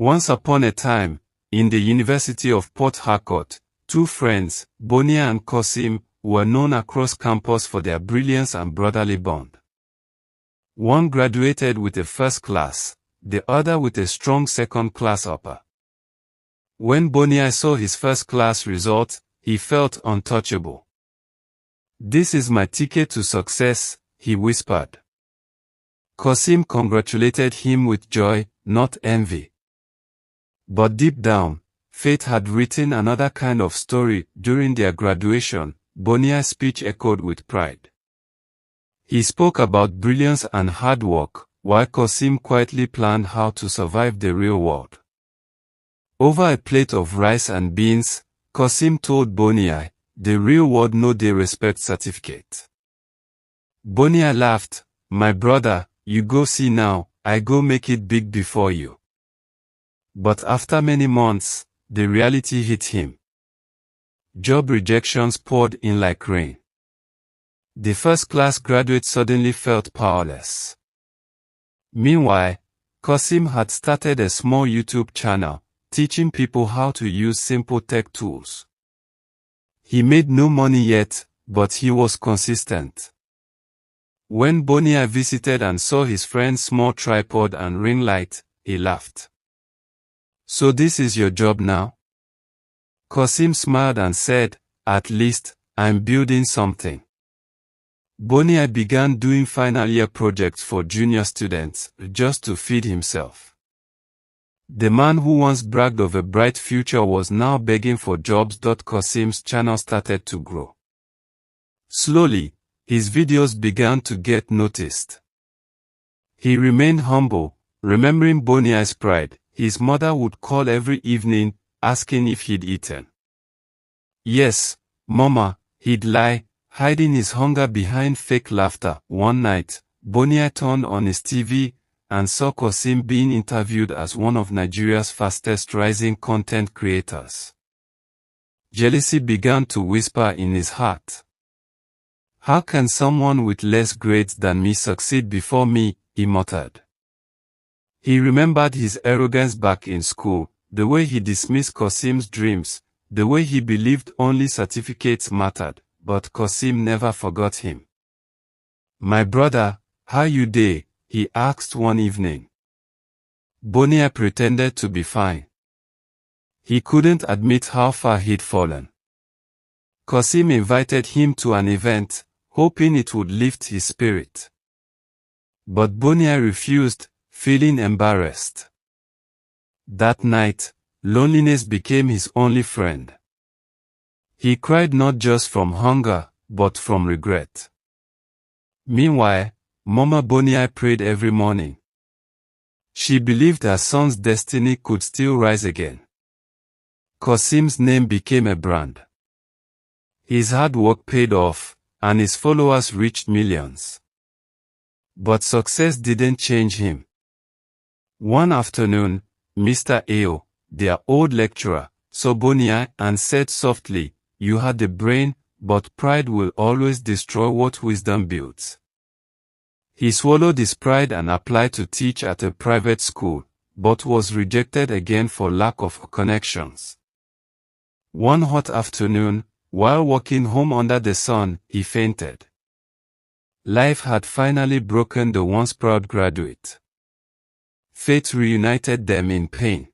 Once upon a time, in the University of Port Harcourt, two friends, Bonei and Kasim, were known across campus for their brilliance and brotherly bond. One graduated with a first class, the other with a strong second-class upper. When Bonei saw his first-class result, he felt untouchable. "This is my ticket to success," he whispered. Kasim congratulated him with joy, not envy. But deep down, fate had written another kind of story. During their graduation, Bonei's speech echoed with pride. He spoke about brilliance and hard work, while Kasim quietly planned how to survive the real world. Over a plate of rice and beans, Kasim told Bonei, "The real world no dey respect certificate." Bonei laughed, "My brother, you go see now, I go make it big before you." But after many months, the reality hit him. Job rejections poured in like rain. The first-class graduate suddenly felt powerless. Meanwhile, Kasim had started a small YouTube channel, teaching people how to use simple tech tools. He made no money yet, but he was consistent. When Bonei visited and saw his friend's small tripod and ring light, he laughed. "So this is your job now?" Kasim smiled and said, "At least, I'm building something." Bonei began doing final year projects for junior students, just to feed himself. The man who once bragged of a bright future was now begging for jobs. Kasim's channel started to grow. Slowly, his videos began to get noticed. He remained humble, remembering Bonei's pride. His mother would call every evening, asking if he'd eaten. "Yes, Mama," he'd lie, hiding his hunger behind fake laughter. One night, Bonei turned on his TV and saw Kasim being interviewed as one of Nigeria's fastest rising content creators. Jealousy began to whisper in his heart. "How can someone with less grades than me succeed before me?" he muttered. He remembered his arrogance back in school, the way he dismissed Kasim's dreams, the way he believed only certificates mattered, but Kasim never forgot him. "My brother, how you dey?" he asked one evening. Bonei pretended to be fine. He couldn't admit how far he'd fallen. Kasim invited him to an event, hoping it would lift his spirit. But Bonei refused, feeling embarrassed. That night, loneliness became his only friend. He cried not just from hunger, but from regret. Meanwhile, Mama Bonei prayed every morning. She believed her son's destiny could still rise again. Kasim's name became a brand. His hard work paid off, and his followers reached millions. But success didn't change him. One afternoon, Mr. Ao, their old lecturer, saw Bonei and said softly, "You had the brain, but pride will always destroy what wisdom builds." He swallowed his pride and applied to teach at a private school, but was rejected again for lack of connections. One hot afternoon, while walking home under the sun, he fainted. Life had finally broken the once proud graduate. Fate reunited them in pain.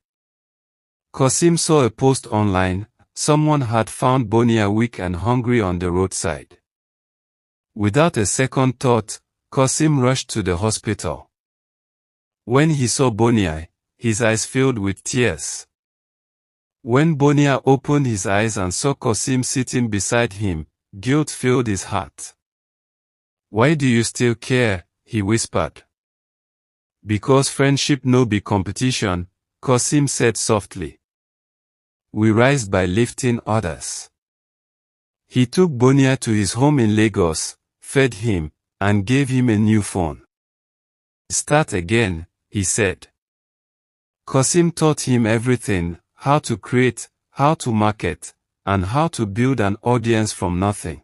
Kasim saw a post online. Someone had found Bonei weak and hungry on the roadside. Without a second thought, Kasim rushed to the hospital. When he saw Bonei, his eyes filled with tears. When Bonei opened his eyes and saw Kasim sitting beside him, guilt filled his heart. "Why do you still care?" he whispered. "Because friendship no be competition," Kasim said softly. "We rise by lifting others." He took Bonei to his home in Lagos, fed him, and gave him a new phone. "Start again," he said. Kasim taught him everything: how to create, how to market, and how to build an audience from nothing.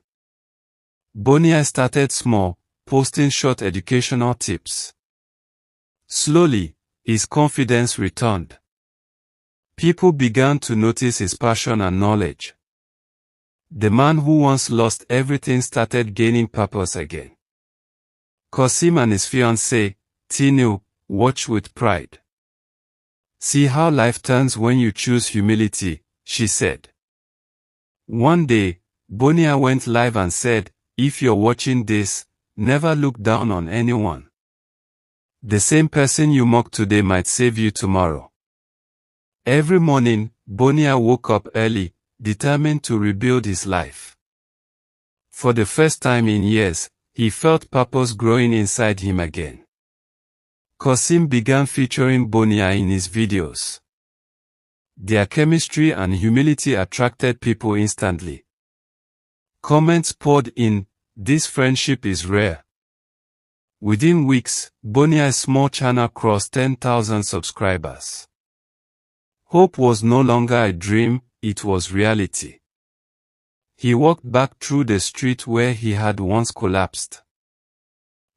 Bonei started small, posting short educational tips. Slowly, his confidence returned. People began to notice his passion and knowledge. The man who once lost everything started gaining purpose again. Kasim and his fiancée, Tinu, watched with pride. "See how life turns when you choose humility," she said. One day, Bonei went live and said, "If you're watching this, never look down on anyone. The same person you mock today might save you tomorrow." Every morning, Bonei woke up early, determined to rebuild his life. For the first time in years, he felt purpose growing inside him again. Kasim began featuring Bonei in his videos. Their chemistry and humility attracted people instantly. Comments poured in, "This friendship is rare." Within weeks, Bonei's small channel crossed 10,000 subscribers. Hope was no longer a dream, it was reality. He walked back through the street where he had once collapsed.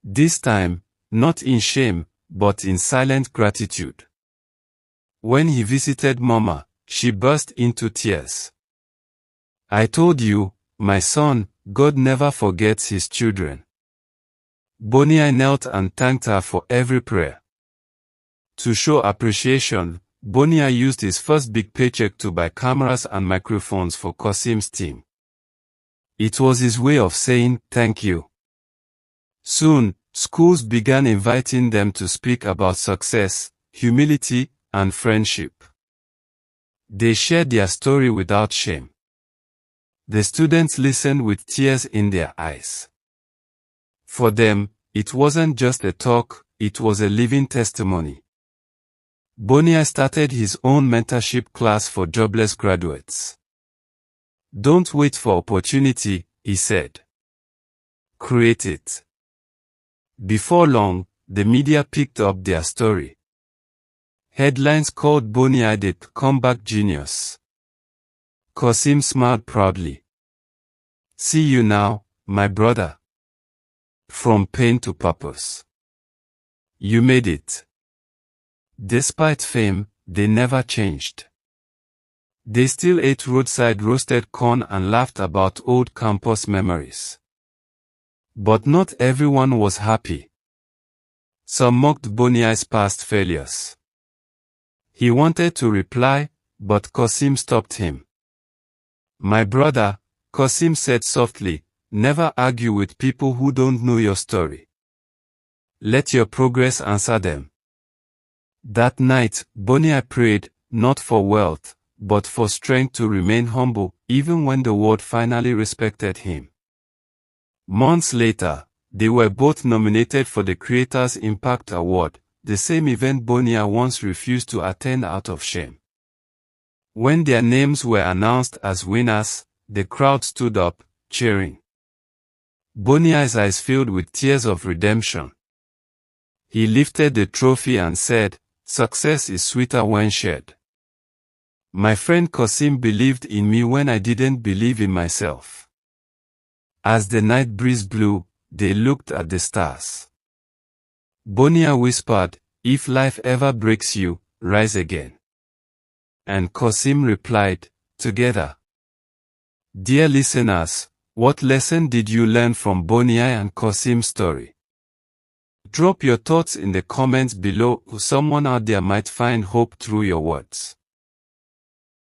This time, not in shame, but in silent gratitude. When he visited Mama, she burst into tears. "I told you, my son, God never forgets his children." Bonei knelt and thanked her for every prayer. To show appreciation, Bonei used his first big paycheck to buy cameras and microphones for Kasim's team. It was his way of saying, "Thank you." Soon, schools began inviting them to speak about success, humility, and friendship. They shared their story without shame. The students listened with tears in their eyes. For them, it wasn't just a talk, it was a living testimony. Bonei started his own mentorship class for jobless graduates. "Don't wait for opportunity," he said. "Create it." Before long, the media picked up their story. Headlines called Bonei the comeback genius. Kasim smiled proudly. "See you now, my brother. From pain to purpose. You made it." Despite fame, they never changed. They still ate roadside roasted corn and laughed about old campus memories. But not everyone was happy. Some mocked Bonei's past failures. He wanted to reply, but Kasim stopped him. "My brother," Kasim said softly, "never argue with people who don't know your story. Let your progress answer them." That night, Bonei prayed, not for wealth, but for strength to remain humble, even when the world finally respected him. Months later, they were both nominated for the Creators Impact Award, the same event Bonei once refused to attend out of shame. When their names were announced as winners, the crowd stood up, cheering. Bonei's eyes filled with tears of redemption. He lifted the trophy and said, "Success is sweeter when shared. My friend Kasim believed in me when I didn't believe in myself." As the night breeze blew, they looked at the stars. Bonei whispered, "If life ever breaks you, rise again." And Kasim replied, "Together." Dear listeners, what lesson did you learn from Bonei and Kasim's story? Drop your thoughts in the comments below. Someone out there might find hope through your words.